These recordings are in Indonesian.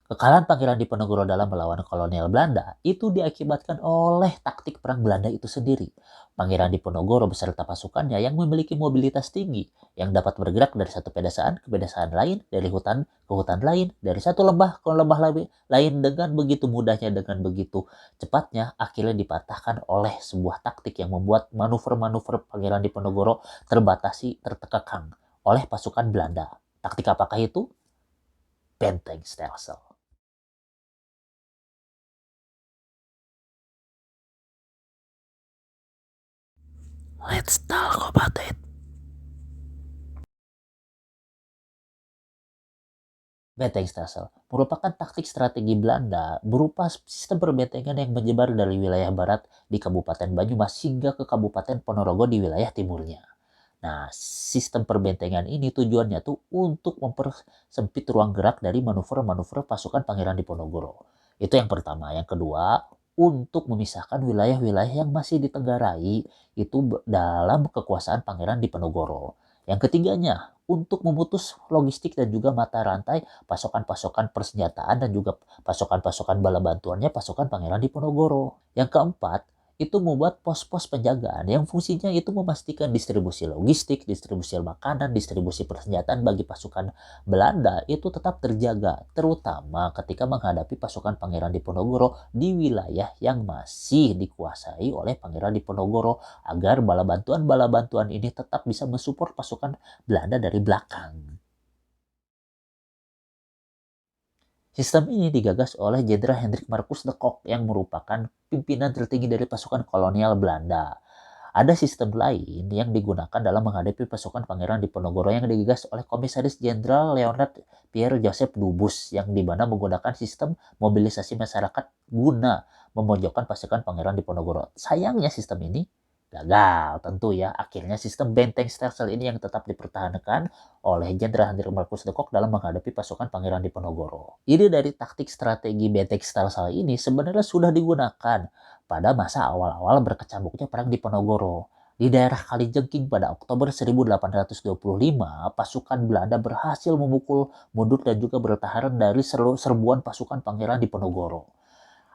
Kekalahan Pangeran Diponegoro dalam melawan kolonial Belanda itu diakibatkan oleh taktik perang Belanda itu sendiri. Pangeran Diponegoro beserta pasukannya yang memiliki mobilitas tinggi, yang dapat bergerak dari satu pedesaan ke pedesaan lain, dari hutan ke hutan lain, dari satu lembah ke lembah lain dengan begitu mudahnya, dengan begitu cepatnya, akhirnya dipatahkan oleh sebuah taktik yang membuat manuver-manuver Pangeran Diponegoro terbatasi, tertekekang oleh pasukan Belanda. Taktik apakah itu? Benteng Stelsel. Let's talk about it. Benteng Stelsel merupakan taktik strategi Belanda berupa sistem perbentengan yang menyebar dari wilayah barat di Kabupaten Banyumas hingga ke Kabupaten Ponorogo di wilayah timurnya. Nah, sistem perbentengan ini tujuannya tuh untuk mempersempit ruang gerak dari manuver-manuver pasukan Pangeran Diponegoro. Itu yang pertama. Yang kedua, untuk memisahkan wilayah-wilayah yang masih ditenggarai itu dalam kekuasaan Pangeran Diponegoro. Yang ketiganya, untuk memutus logistik dan juga mata rantai pasokan-pasokan persenjataan dan juga pasokan-pasokan bala bantuannya pasukan Pangeran Diponegoro. Yang keempat, itu membuat pos-pos penjagaan yang fungsinya itu memastikan distribusi logistik, distribusi makanan, distribusi persenjataan bagi pasukan Belanda itu tetap terjaga, terutama ketika menghadapi pasukan Pangeran Diponegoro di wilayah yang masih dikuasai oleh Pangeran Diponegoro agar bala bantuan ini tetap bisa mensupport pasukan Belanda dari belakang. Sistem ini digagas oleh Jenderal Hendrik Marcus de Kock yang merupakan pimpinan tertinggi dari pasukan kolonial Belanda. Ada sistem lain yang digunakan dalam menghadapi pasukan Pangeran Diponegoro yang digagas oleh Komisaris Jenderal Leonard Pierre Joseph Dubus yang dimana menggunakan sistem mobilisasi masyarakat guna memojokkan pasukan Pangeran Diponegoro. Sayangnya sistem ini gagal tentu ya. Akhirnya sistem benteng Stelsel ini yang tetap dipertahankan oleh Jenderal Hendrik Marcus de Kock dalam menghadapi pasukan Pangeran Diponegoro. Ide dari taktik strategi benteng Stelsel ini sebenarnya sudah digunakan pada masa awal-awal berkecamuknya perang Diponegoro. Di daerah Kalijengking pada Oktober 1825, pasukan Belanda berhasil memukul mundur dan juga bertahan dari serbuan pasukan Pangeran Diponegoro.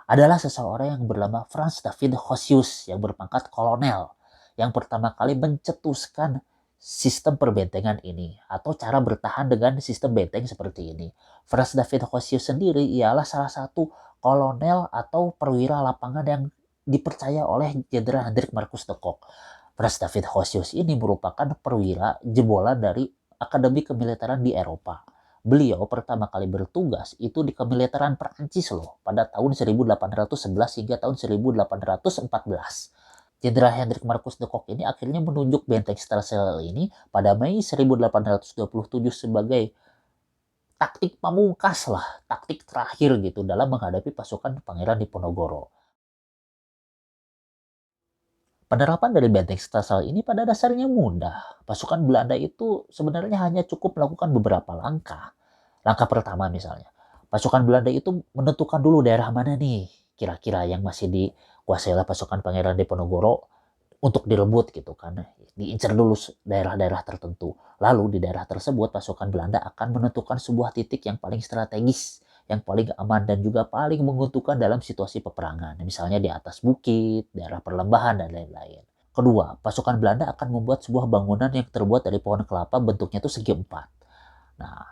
Adalah seseorang yang bernama Franz David Hosius yang berpangkat kolonel yang pertama kali mencetuskan sistem perbentengan ini atau cara bertahan dengan sistem benteng seperti ini. Franz David Hosius sendiri ialah salah satu kolonel atau perwira lapangan yang dipercaya oleh Jenderal Hendrik Marcus de Kock. Franz David Hosius ini merupakan perwira jebolan dari Akademi Kemiliteran di Eropa. Beliau pertama kali bertugas itu di kemiliteran Perancis loh pada tahun 1811 hingga tahun 1814. Jenderal Hendrik Marcus de Kock ini akhirnya menunjuk benteng Stelsel ini pada Mei 1827 sebagai taktik pamungkas lah, taktik terakhir gitu dalam menghadapi pasukan Pangeran Diponegoro. Penerapan dari benteng Stelsel ini pada dasarnya mudah. Pasukan Belanda itu sebenarnya hanya cukup melakukan beberapa langkah. Langkah pertama misalnya, pasukan Belanda itu menentukan dulu daerah mana nih kira-kira yang masih dikuasai oleh pasukan Pangeran Diponegoro untuk direbut gitu kan. Diincar dulu daerah-daerah tertentu. Lalu di daerah tersebut pasukan Belanda akan menentukan sebuah titik yang paling strategis, yang paling aman dan juga paling menguntungkan dalam situasi peperangan. Misalnya di atas bukit, daerah perlembahan dan lain-lain. Kedua, pasukan Belanda akan membuat sebuah bangunan yang terbuat dari pohon kelapa bentuknya itu segi empat. Nah,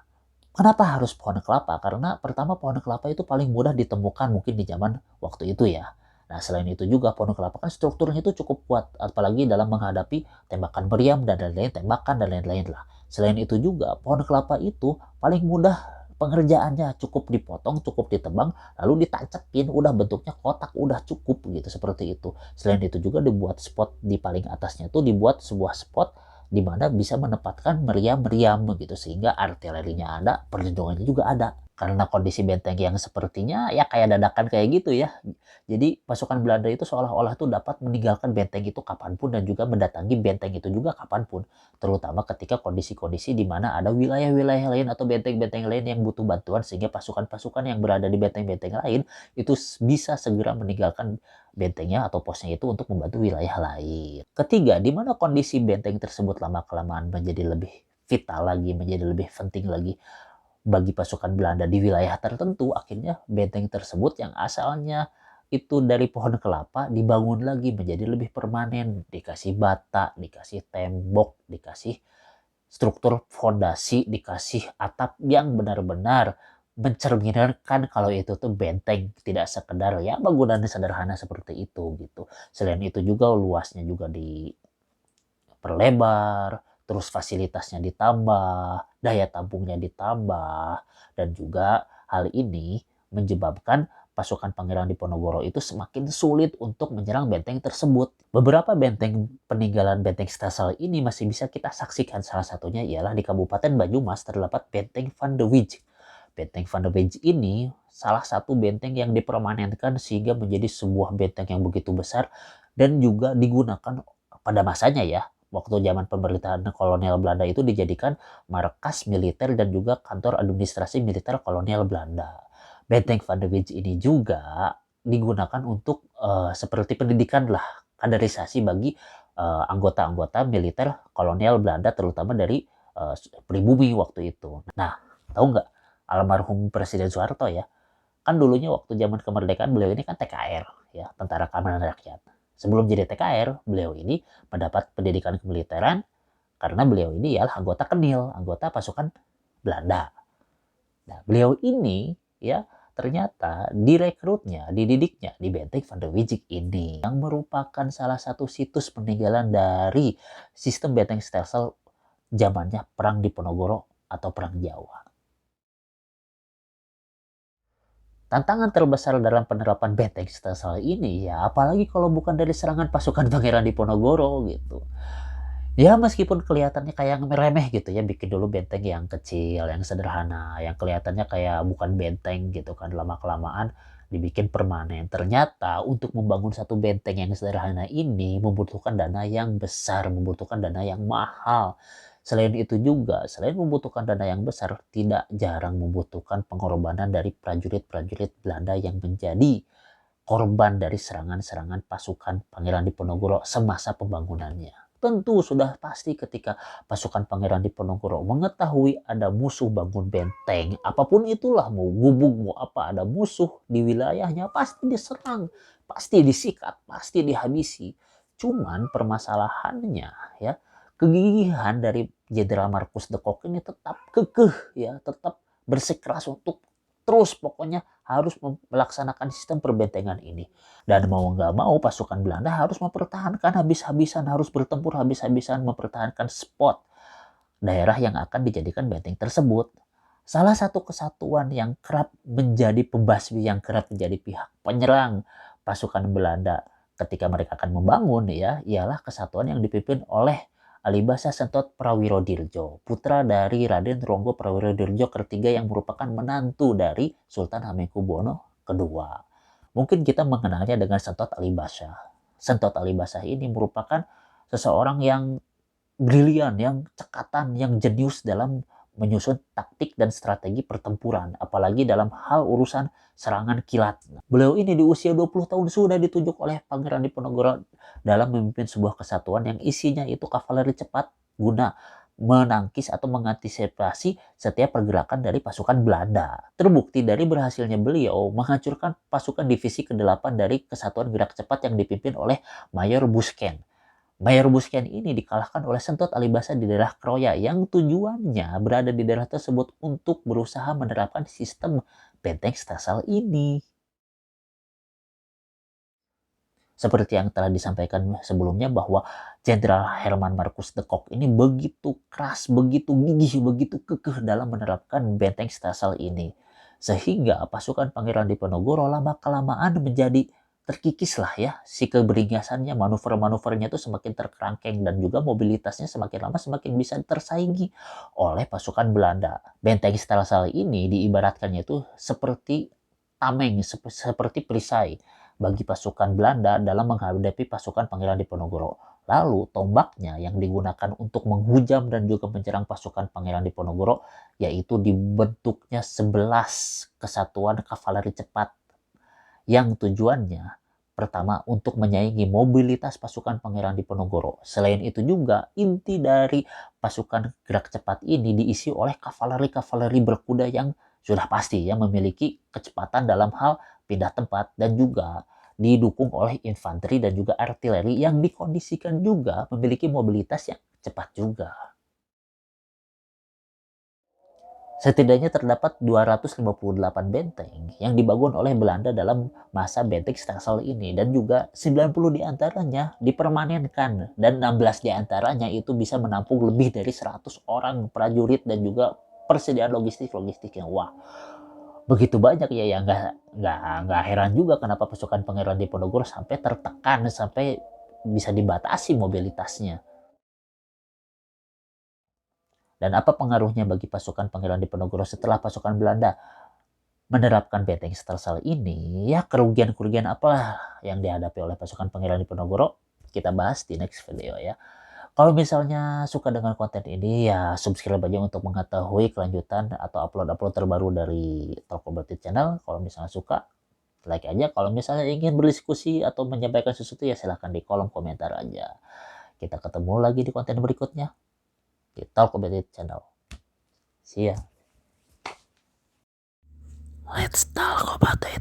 kenapa harus pohon kelapa? Karena pertama pohon kelapa itu paling mudah ditemukan mungkin di zaman waktu itu ya. Nah, selain itu juga pohon kelapa kan strukturnya itu cukup kuat, apalagi dalam menghadapi tembakan meriam dan lain-lain, tembakan dan lain-lain lah. Selain itu juga pohon kelapa itu paling mudah pengerjaannya, cukup dipotong, cukup ditebang, lalu ditancapin, udah bentuknya kotak, udah cukup gitu seperti itu. Selain itu juga dibuat spot di paling atasnya itu dibuat sebuah spot di mana bisa menempatkan meriam-meriam begitu sehingga artilerinya ada, perlindungannya juga ada. Karena kondisi benteng yang sepertinya ya kayak dadakan kayak gitu ya. Jadi pasukan Belanda itu seolah-olah tuh dapat meninggalkan benteng itu kapanpun dan juga mendatangi benteng itu juga kapanpun. Terutama ketika kondisi-kondisi di mana ada wilayah-wilayah lain atau benteng-benteng lain yang butuh bantuan sehingga pasukan-pasukan yang berada di benteng-benteng lain itu bisa segera meninggalkan bentengnya atau posnya itu untuk membantu wilayah lain. Ketiga, di mana kondisi benteng tersebut lama-kelamaan menjadi lebih vital lagi, menjadi lebih penting lagi. bagi pasukan Belanda di wilayah tertentu, akhirnya benteng tersebut yang asalnya itu dari pohon kelapa dibangun lagi menjadi lebih permanen, dikasih bata, dikasih tembok, dikasih struktur fondasi, dikasih atap yang benar-benar mencerminkan kalau itu tuh benteng, tidak sekedar ya bangunan sederhana seperti itu gitu. Selain itu juga luasnya juga diperlebar, terus fasilitasnya ditambah, daya tampungnya ditambah, dan juga hal ini menyebabkan pasukan Pangeran Diponegoro itu semakin sulit untuk menyerang benteng tersebut. Beberapa benteng peninggalan benteng Stelsel ini masih bisa kita saksikan, salah satunya ialah di Kabupaten Banyumas terdapat benteng Van de Wijk. Benteng Van de Wijk ini salah satu benteng yang dipermanenkan sehingga menjadi sebuah benteng yang begitu besar dan juga digunakan pada masanya ya. Waktu zaman pemerintahan kolonial Belanda itu dijadikan markas militer dan juga kantor administrasi militer kolonial Belanda. Benteng Van de Wijk ini juga digunakan untuk seperti pendidikan lah, kaderisasi bagi anggota-anggota militer kolonial Belanda terutama dari pribumi waktu itu. Nah, tahu nggak almarhum Presiden Soeharto ya, kan dulunya waktu zaman kemerdekaan beliau ini kan TKR ya, Tentara Keamanan Rakyat. Sebelum jadi TKR, beliau ini mendapat pendidikan kemiliteran karena beliau ini ya anggota KENIL, anggota pasukan Belanda. Nah, beliau ini ya ternyata direkrutnya, dididiknya di Benteng Van de Wijk ini yang merupakan salah satu situs peninggalan dari sistem benteng Stelsel zamannya Perang Diponegoro atau Perang Jawa. Tantangan terbesar dalam penerapan benteng Stelsel ini ya apalagi kalau bukan dari serangan pasukan Pangeran Diponegoro gitu. Ya meskipun kelihatannya kayak remeh gitu ya, bikin dulu benteng yang kecil, yang sederhana, yang kelihatannya kayak bukan benteng gitu kan, lama-kelamaan dibikin permanen. Ternyata untuk membangun satu benteng yang sederhana ini membutuhkan dana yang besar, membutuhkan dana yang mahal. Selain itu juga, selain membutuhkan dana yang besar, tidak jarang membutuhkan pengorbanan dari prajurit-prajurit Belanda yang menjadi korban dari serangan-serangan pasukan Pangeran Diponegoro semasa pembangunannya. Tentu sudah pasti ketika pasukan Pangeran Diponegoro mengetahui ada musuh bangun benteng, apapun itulah, mau gubuk, mau apa, ada musuh di wilayahnya, pasti diserang, pasti disikat, pasti dihabisi. Cuman permasalahannya ya, kegigihan dari Jenderal Markus de Kock ini tetap kekeh ya, tetap bersikeras untuk terus pokoknya harus melaksanakan sistem perbentengan ini. Dan mau nggak mau pasukan Belanda harus mempertahankan habis-habisan, harus bertempur habis-habisan mempertahankan spot daerah yang akan dijadikan benteng tersebut. Salah satu kesatuan yang kerap menjadi pembasmi, yang kerap menjadi pihak penyerang pasukan Belanda ketika mereka akan membangun ya, ialah kesatuan yang dipimpin oleh Alibasa Sentot Prawirodirjo, putra dari Raden Ronggo Prawirodirjo ketiga yang merupakan menantu dari Sultan Hamengkubuwono kedua. Mungkin kita mengenalnya dengan Sentot Alibasa. Sentot Alibasa ini merupakan seseorang yang brilian, yang cekatan, yang jenius dalam menyusun taktik dan strategi pertempuran, apalagi dalam hal urusan serangan kilat. Beliau ini di usia 20 tahun sudah ditunjuk oleh Pangeran Diponegoro dalam memimpin sebuah kesatuan yang isinya itu kavaleri cepat guna menangkis atau mengantisipasi setiap pergerakan dari pasukan Belanda. Terbukti dari berhasilnya beliau menghancurkan pasukan divisi ke-8 dari Kesatuan Gerak Cepat yang dipimpin oleh Mayor Busken. Mayor Busken ini dikalahkan oleh Sentot Alibasa di daerah Kroya yang tujuannya berada di daerah tersebut untuk berusaha menerapkan sistem benteng Stelsel ini. Seperti yang telah disampaikan sebelumnya bahwa Jenderal Herman Markus de Kock ini begitu keras, begitu gigih, begitu kekeh dalam menerapkan benteng Stelsel ini. Sehingga pasukan Pangeran Diponegoro lama-kelamaan menjadi terkikis lah ya. Si keberingasannya, manuver-manuvernya itu semakin terkerangkeng dan juga mobilitasnya semakin lama semakin bisa tersaingi oleh pasukan Belanda. Benteng Stelsel ini diibaratkannya itu seperti tameng, seperti perisai bagi pasukan Belanda dalam menghadapi pasukan Pangeran Diponegoro. Lalu tombaknya yang digunakan untuk menghujam dan juga menyerang pasukan Pangeran Diponegoro yaitu dibentuknya 11 kesatuan kavaleri cepat yang tujuannya Pertama, untuk menyaingi mobilitas pasukan Pangeran Diponegoro. Selain itu juga, inti dari pasukan gerak cepat ini diisi oleh kavaleri-kavaleri berkuda yang sudah pasti ya memiliki kecepatan dalam hal pindah tempat dan juga didukung oleh infanteri dan juga artileri yang dikondisikan juga memiliki mobilitas yang cepat juga. Setidaknya terdapat 258 benteng yang dibangun oleh Belanda dalam masa benteng Stelsel ini dan juga 90 diantaranya dipermanenkan dan 16 diantaranya itu bisa menampung lebih dari 100 orang prajurit dan juga persediaan logistik yang wah begitu banyak ya yang nggak heran juga kenapa pasukan Pangeran Diponegoro sampai tertekan sampai bisa dibatasi mobilitasnya. Dan apa pengaruhnya bagi pasukan Pangeran Diponegoro setelah pasukan Belanda menerapkan benteng Stelsel ini? Ya kerugian-kerugian apalah yang dihadapi oleh pasukan Pangeran Diponegoro? Kita bahas di next video ya. Kalau misalnya suka dengan konten ini ya subscribe aja untuk mengetahui kelanjutan atau upload-upload terbaru dari Talkobatit Channel. Kalau misalnya suka like aja. Kalau misalnya ingin berdiskusi atau menyampaikan sesuatu ya silahkan di kolom komentar aja. Kita ketemu lagi di konten berikutnya di Talkobatit Channel. See ya. Let's talk about it.